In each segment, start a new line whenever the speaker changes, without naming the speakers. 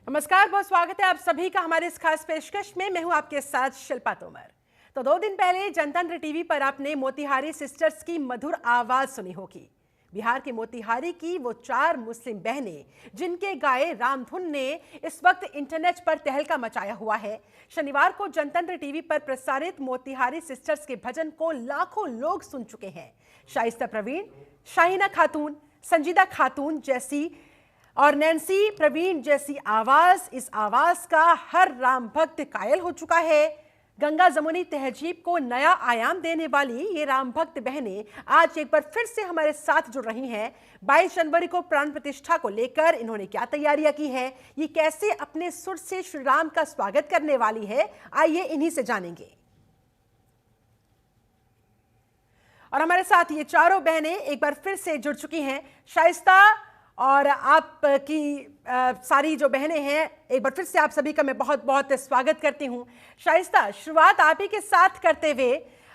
नमस्कार, बहुत स्वागत है आप सभी का हमारे इस खास पेशकश में। मैं हूं आपके साथ शिल्पा तोमर। तो 2 दिन पहले जनतंत्र टीवी पर आपने मोतिहारी सिस्टर्स की मधुर आवाज सुनी होगी। बिहार के मोतिहारी की वो 4 मुस्लिम बहनें जिनके गाए रामधुन ने इस वक्त इंटरनेट पर तहलका मचाया हुआ है। शनिवार को जनतंत्र टीवी पर प्रसारित मोतिहारी सिस्टर्स के भजन को लाखों लोग सुन चुके हैं। शाइस्ता प्रवीण, शाहीना खातून, संजीदा खातून जैसी और नैन्सी प्रवीण जैसी आवाज, इस आवाज का हर राम भक्त कायल हो चुका है। गंगा जमुनी तहजीब को नया आयाम देने वाली ये राम भक्त बहनें आज एक बार फिर से हमारे साथ जुड़ रही हैं। 22 जनवरी को प्राण प्रतिष्ठा को लेकर इन्होंने क्या तैयारियां की है, ये कैसे अपने सुर से श्री राम का स्वागत करने वाली है, आइए इन्हीं से जानेंगे। और हमारे साथ ये चारों बहनें एक बार फिर से जुड़ चुकी हैं। शाइस्ता और आपकी सारी जो बहनें हैं, एक बार फिर से आप सभी का मैं बहुत बहुत स्वागत करती हूं। शाइस्ता, शुरुआत आप ही के साथ करते हुए,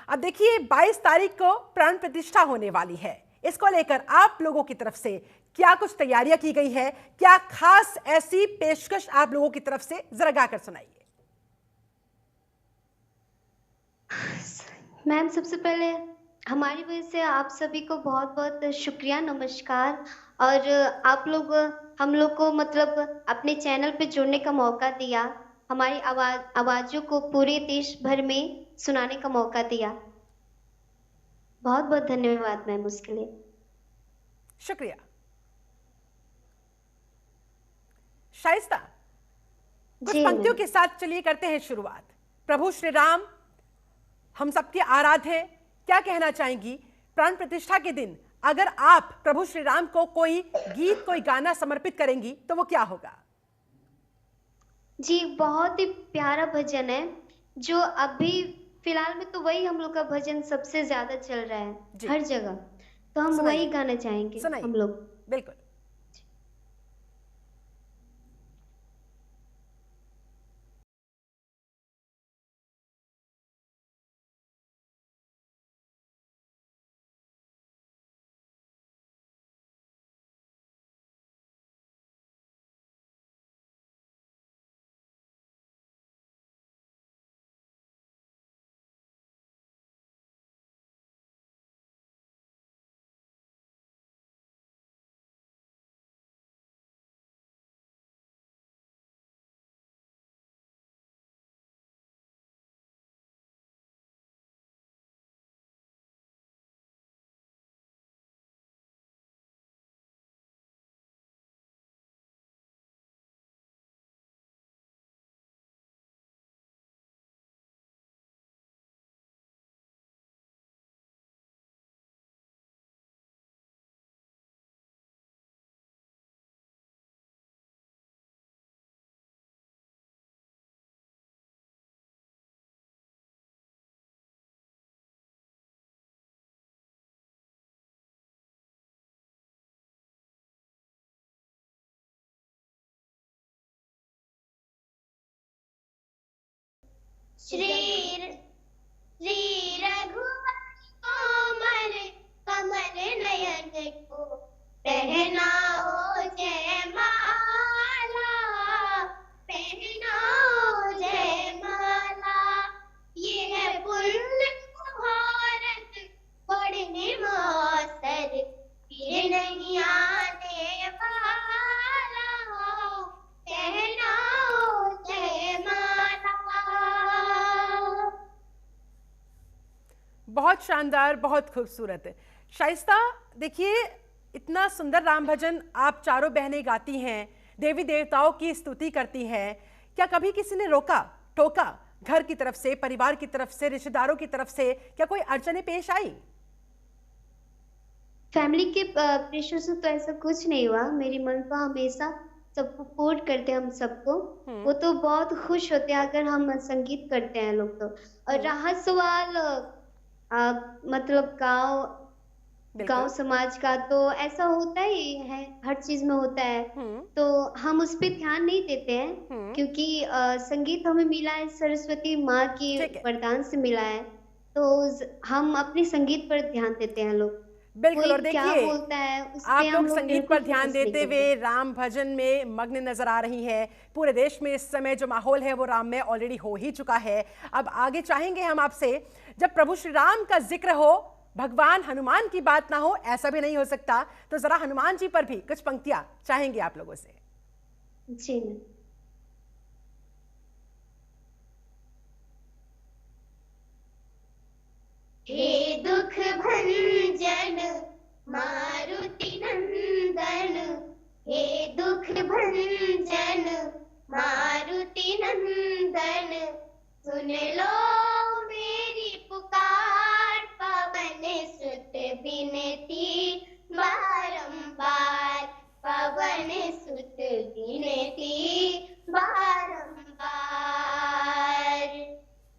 अब देखिए 22 तारीख को प्राण प्रतिष्ठा होने वाली है। इसको लेकर आप लोगों की तरफ से क्या कुछ तैयारियां की गई है, क्या खास ऐसी पेशकश आप लोगों की तरफ से जरा गाकर सुनाइए।
मैम, सबसे पहले हमारी वजह से आप सभी को बहुत बहुत शुक्रिया, नमस्कार। और आप लोग हम लोग को मतलब अपने चैनल पे जुड़ने का मौका दिया, हमारी आवाज़ों को पूरे देश भर में सुनाने का मौका दिया। बहुत बहुत धन्यवाद मैम उसके लिए।
शुक्रिया। शाइस्ता, कुछ पंक्तियों के साथ चलिए करते हैं शुरुआत। प्रभु श्री राम हम सबके आराध्य हैं, क्या कहना चाहेंगी प्राण प्रतिष्ठा के दिन? अगर आप प्रभु श्री राम को कोई गीत, कोई गाना समर्पित करेंगी तो वो क्या होगा?
जी, बहुत ही प्यारा भजन है जो अभी फिलहाल में तो वही हम लोग का भजन सबसे ज्यादा चल रहा है हर जगह, तो हम वही गाना चाहेंगे हम लोग।
बिल्कुल।
श्री रघुवर कोमल कमल नयन को पहनाओ जयमाला, पहनाओ जयमाला। ये है पुण्य मुहूर्त पढ़ने मासर, फिर नहीं आने वाला, पहनाओ जयमाला।
बहुत शानदार, बहुत खूबसूरत। शाइस्ता, देखिए इतना सुंदर राम भजन आप चारों बहनें गाती हैं, देवी देवताओं की स्तुति करती हैं, क्या कभी किसी ने रोका टोका? घर की तरफ से, परिवार की तरफ से, रिश्तेदारों की तरफ से क्या कोई अड़चने पेश आई?
फैमिली के प्रेशर से तो ऐसा कुछ नहीं हुआ। मेरी मम्मी हमेशा सब सपोर्ट करते हैं हम सबको। वो तो बहुत खुश होते हैं अगर हम संगीत करते हैं लोग तो। और रहा सवाल मतलब गांव समाज का, तो ऐसा होता ही है, हर चीज में होता है। तो हम उस पर ध्यान नहीं देते हैं क्योंकि संगीत हमें मिला है सरस्वती माँ की वरदान से मिला है, तो हम अपने संगीत पर ध्यान देते हैं लोग।
बिल्कुल।
कोई
और
क्या
देखिए,
बोलता है उस
आप
पे हम
लोग
लोग
संगीत
बिल्कुल
पर ध्यान
फोकस नहीं
देते
करते।
हुए राम भजन में मग्न नजर आ रही है। पूरे देश में इस समय जो माहौल है वो राम में ऑलरेडी हो ही चुका है। अब आगे चाहेंगे हम आपसे, जब प्रभु श्री राम का जिक्र हो, भगवान हनुमान की बात ना हो, ऐसा भी नहीं हो सकता, तो जरा हनुमान जी पर भी कुछ पंक्तियां चाहेंगे आप लोगों से।
जी मैम।
हे दुख भंजन मारुति नंदन, हे दुख भंजन मारुति नंदन, सुन लो मेरी पुकार, पवन सुत विनती बारंबार, पवन सुत विनती बारंबार।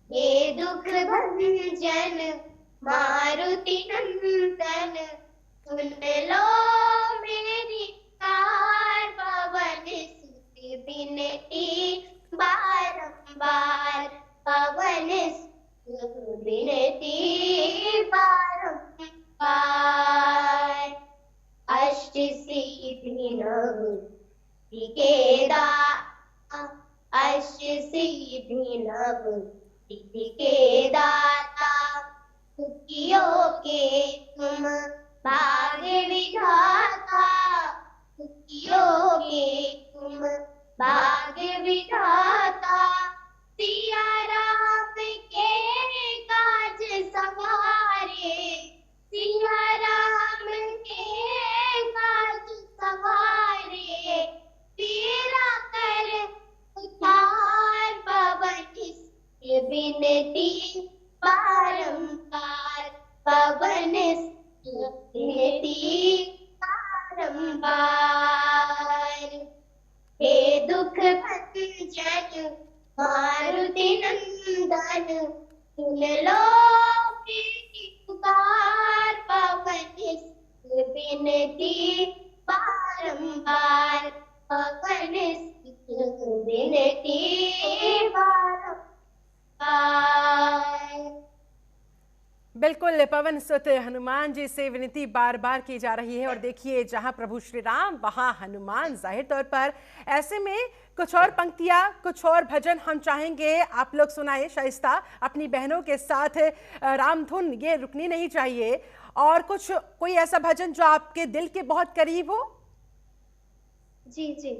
हे दुख भंजन मारुति नंदन, सुन लो मेरी पुकार, पवन सुत विनती बारंबार, पवन सुत विनती बारंबार। अष्ट सिद्धि नव के दाता, अष्ट सिद्धि नव के दाता, दुखियों के तुम भाग्य विधाता, दुखियों के तुम भाग्य विधाता, सिया राम के काज सवारे, सिया राम के काज सवारे, तेरा कर उद्धार, पवन विनती बारंबार, पवन विनती बारंबार। हे दुख भंजन मारुति नंदन, सुन लो मेरी पुकार, पवन विनती बारंबार, पवन विनती बारंबार।
बिल्कुल, पवन सुत हनुमान जी से विनती बार बार की जा रही है। और देखिए, जहां प्रभु श्री राम वहां हनुमान, जाहिर तौर पर ऐसे में कुछ और पंक्तियां, कुछ और भजन हम चाहेंगे आप लोग सुनाए। शाइस्ता, अपनी बहनों के साथ राम धुन ये रुकनी नहीं चाहिए। और कुछ कोई ऐसा भजन जो आपके दिल के बहुत करीब हो।
जी जी।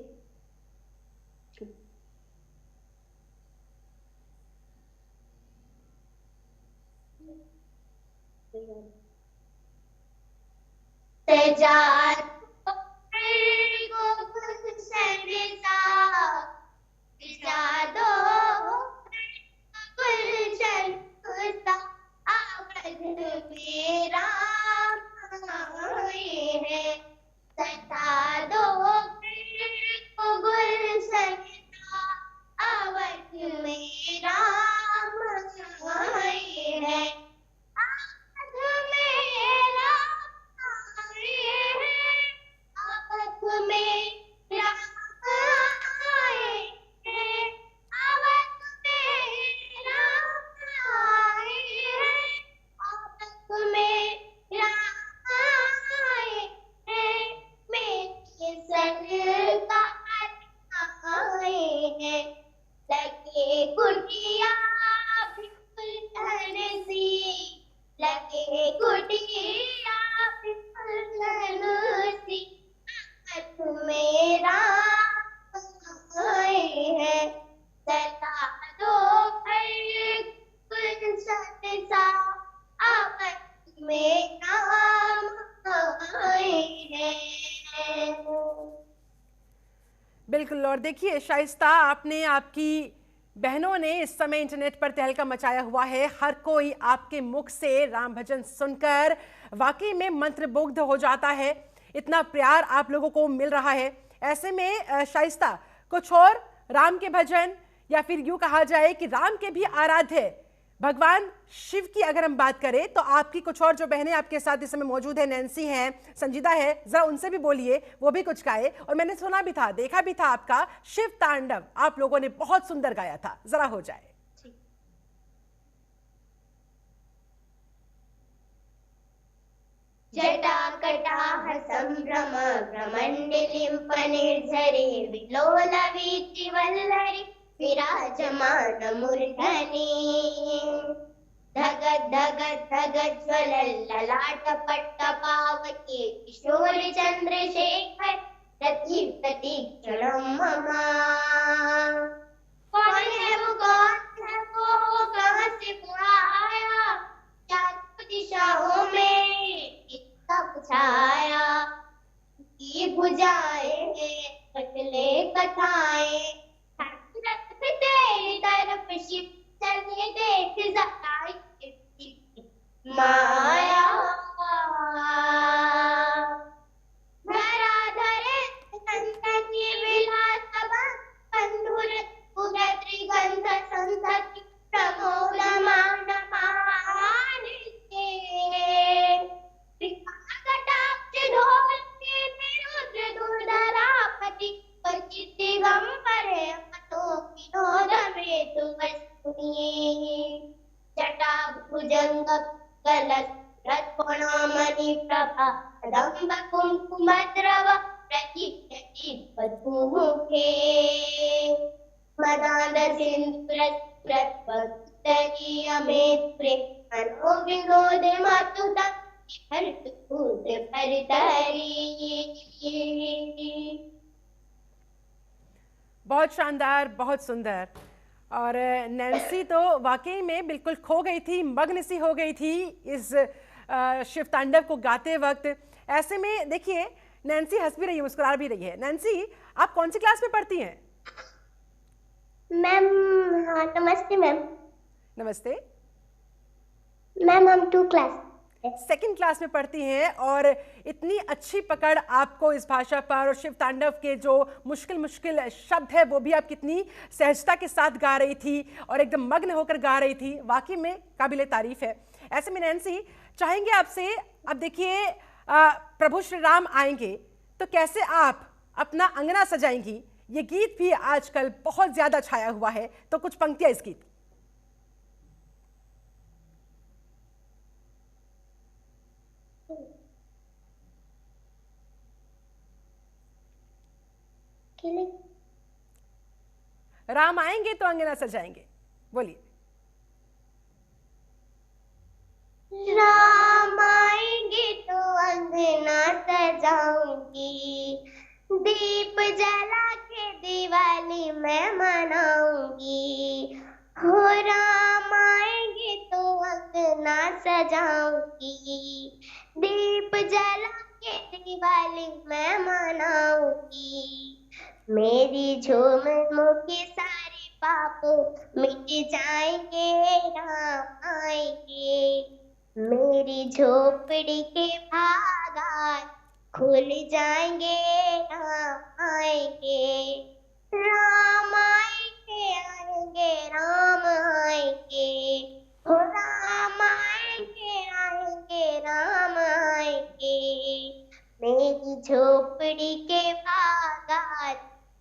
सजा गुलशन सा, सजा दो गुलशन सा, आवाज में राम आए हैं, सजा दो गुलशन सा, आवाज में राम आए हैं, लगे कुटिया बिपुल सी, लगे कुटिया बिपुल सी, आफत में राम आए हैं, सजा दो गुलशन सा, आफत में राम आए हैं।
बिल्कुल। और देखिए शाइस्ता, आपने, आपकी बहनों ने इस समय इंटरनेट पर तहलका मचाया हुआ है। हर कोई आपके मुख से राम भजन सुनकर वाकई में मंत्रमुग्ध हो जाता है। इतना प्यार आप लोगों को मिल रहा है। ऐसे में शाइस्ता, कुछ और राम के भजन, या फिर यूं कहा जाए कि राम के भी आराध्य भगवान शिव की अगर हम बात करें, तो आपकी कुछ और जो बहनें आपके साथ इस समय मौजूद है, नैन्सी है, संजीदा है, जरा उनसे भी बोलिए, वो भी कुछ गाए। और मैंने सुना भी था, देखा भी था, आपका शिव तांडव आप लोगों ने बहुत सुंदर गाया था, जरा हो जाए।
जटाकटाः सम्भ्रम भ्रमण्डलिम्पनिर्झरे विलोलवीचिवल्लरि विराजमानमूर्धनि धगद् धगद् धगज्ज्वलल्ललाटपट्टपावके किशोरि चन्द्रशेखर प्रतीक्षणं मम कौन है वो कहाँ से वो आया चारों दिशाओं में किसका छाया की भुजाएं बदले कथाएं हसरत तेरी तरफ शिव चलने देख जरा इसकी माया धराधरे संतति विलास बंधुर त्रिगंध संतति प्रमोदमान कटाक्ष ढोल के निरुद्र दुर्धरापति परिचित दिगंबरे मतो विनोद में तुम सुनिए जटा भुजंग कलश रत्कोणामणि प्रभा दंब कुंकुमद्रव प्रतीक्षति वधूमुखे मदान सिंदूर प्रत्वत्तरीय में प्रेम मनो विनोद मतुदा हरतूत परतरी।
बहुत शानदार, बहुत सुंदर। और नैन्सी तो वाकई में बिल्कुल खो गई थी, मग्न सी हो गई थी इस शिव तांडव को गाते वक्त। ऐसे में देखिए नैन्सी हंस भी रही है, मुस्कुरा भी रही है। नैन्सी, आप कौन सी क्लास में पढ़ती हैं?
मैम हाँ नमस्ते मैम।
नमस्ते
मैम हम 2 क्लास
सेकंड क्लास में पढ़ती हैं और इतनी अच्छी पकड़ आपको इस भाषा पर और शिव तांडव के जो मुश्किल मुश्किल शब्द है वो भी आप कितनी सहजता के साथ गा रही थी और एकदम मग्न होकर गा रही थी, वाकई में काबिले तारीफ है। ऐसे में नैन्सी चाहेंगे आपसे, अब देखिए प्रभु श्री राम आएंगे तो कैसे आप अपना अंगना सजाएंगी? ये गीत भी आजकल बहुत ज्यादा छाया हुआ है, तो कुछ पंक्तियां इस गीत। राम आएंगे तो अंगना सजाएंगे, बोलिए।
राम आएंगे तो अंगना सजाऊंगी दीप जला के दिवाली मैं मनाऊंगी हो राम आएंगे तो अंगना सजाऊंगी दीप जला के दिवाली मैं मनाऊंगी मेरी झूम के सारे पाप मिट जाएंगे राम आएंगे मेरी झोपड़ी के बागान खुल जाएंगे राम आएंगे राम आएंगे आएंगे राम आएंगे हो राम आएंगे आएंगे राम आएंगे मेरी झोपड़ी के बागान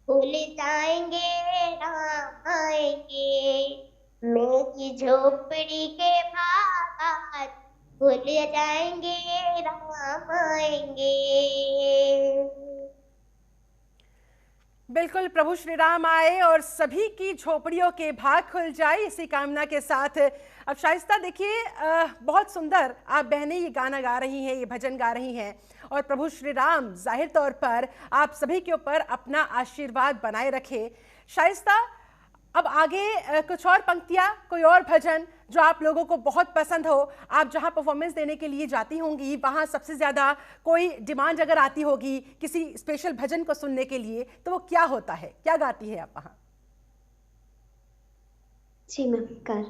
खुल जाएंगे राम आएंगे मेरी झोपड़ी के बागान खुल जाएंगे राम आएंगे।
बिल्कुल, प्रभु श्री राम आए और सभी की झोपड़ियों के भाग खुल जाए, इसी कामना के साथ। अब शाइस्ता देखिए, बहुत सुंदर आप बहनें ये गाना गा रही हैं, ये भजन गा रही हैं और प्रभु श्री राम जाहिर तौर पर आप सभी के ऊपर अपना आशीर्वाद बनाए रखे। शाइस्ता, अब आगे कुछ और पंक्तियां, कोई और भजन जो आप लोगों को बहुत पसंद हो, आप जहां परफॉर्मेंस देने के लिए जाती होंगी वहां सबसे ज्यादा कोई डिमांड अगर आती होगी किसी स्पेशल भजन को सुनने के लिए, तो वो क्या होता है, क्या गाती है आप वहां?
जी मैम, कर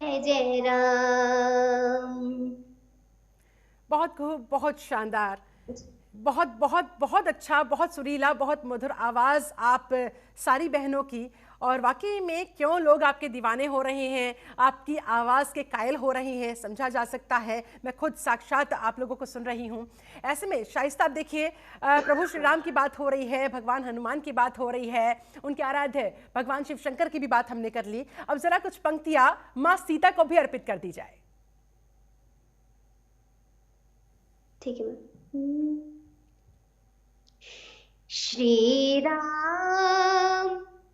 जय राम।
बहुत खूब, बहुत शानदार, बहुत बहुत बहुत अच्छा, बहुत सुरीला, बहुत मधुर आवाज़ आप सारी बहनों की। और वाकई में क्यों लोग आपके दीवाने हो रहे हैं, आपकी आवाज़ के कायल हो रहे हैं, समझा जा सकता है। मैं खुद साक्षात आप लोगों को सुन रही हूँ। ऐसे में शाइस्ता, आप देखिए, प्रभु श्री राम की बात हो रही है, भगवान हनुमान की बात हो रही है, उनके आराध्य भगवान शिव शंकर की भी बात हमने कर ली। अब ज़रा कुछ पंक्तियाँ माँ सीता को भी अर्पित कर दी जाए।
ठीक है मैम। श्री राम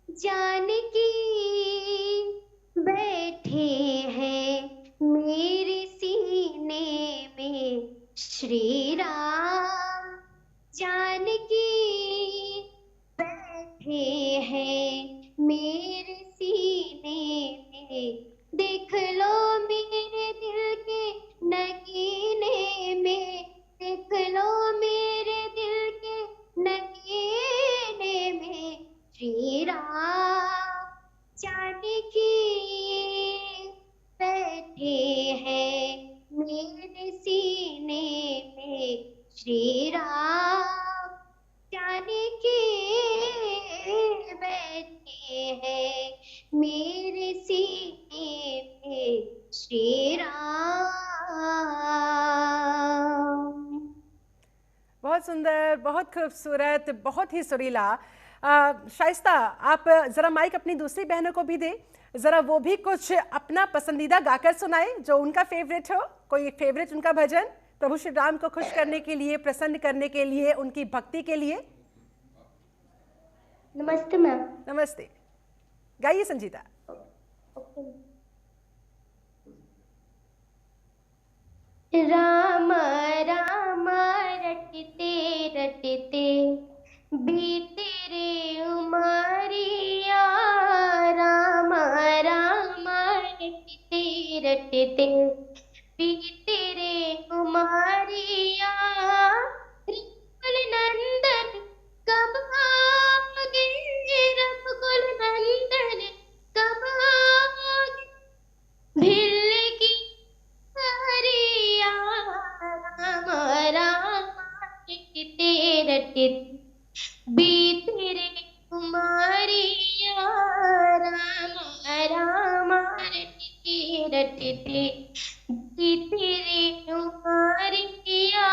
जानकी बैठे हैं मेरे सीने में, श्री राम जानकी बैठे हैं मेरे सीने में, देख लो मेरे दिल के नगीने में, देख लो मेरे दिल के नगीने में, श्री राम जानकी बैठे हैं मेरे सीने में, श्री राम जानकी बैठे हैं मेरे सीने में, श्री राम।
बहुत सुंदर, बहुत खूबसूरत, बहुत ही सुरीला। शाइस्ता, आप ज़रा माइक अपनी दूसरी बहनों को भी दें, ज़रा वो भी कुछ अपना पसंदीदा गाकर सुनाए जो उनका फेवरेट हो, कोई फेवरेट उनका भजन प्रभु श्री राम को खुश करने के लिए, प्रसन्न करने के लिए, उनकी भक्ति के लिए।
नमस्ते मैम।
नमस्ते, गाइए संजीता।
राम राम रटते रटते बीते रे उमरिया, राम राम रटते रटते बीते रे उमरिया, रघुकुल नंदन कब आगे, रघुकुल नंदन कब आगे, भिल्ल की हरिया, राम राम रटते रटते बीते रे कुमारिया, राम राम रटते रटते बीते रे कुमारिया।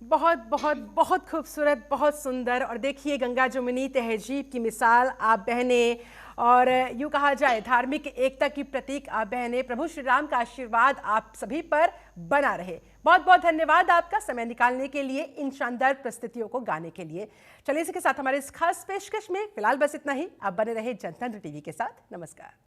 बहुत बहुत बहुत खूबसूरत, बहुत सुंदर। और देखिए, गंगा जमुनी तहजीब की मिसाल आप बहनें, और यूँ कहा जाए धार्मिक एकता की प्रतीक आप बहनें। प्रभु श्री राम का आशीर्वाद आप सभी पर बना रहे। बहुत बहुत धन्यवाद आपका समय निकालने के लिए, इन शानदार प्रस्तुतियों को गाने के लिए। चलिए, इसी के साथ हमारे इस खास पेशकश में फिलहाल बस इतना ही। आप बने रहे जनतंत्र टीवी के साथ। नमस्कार।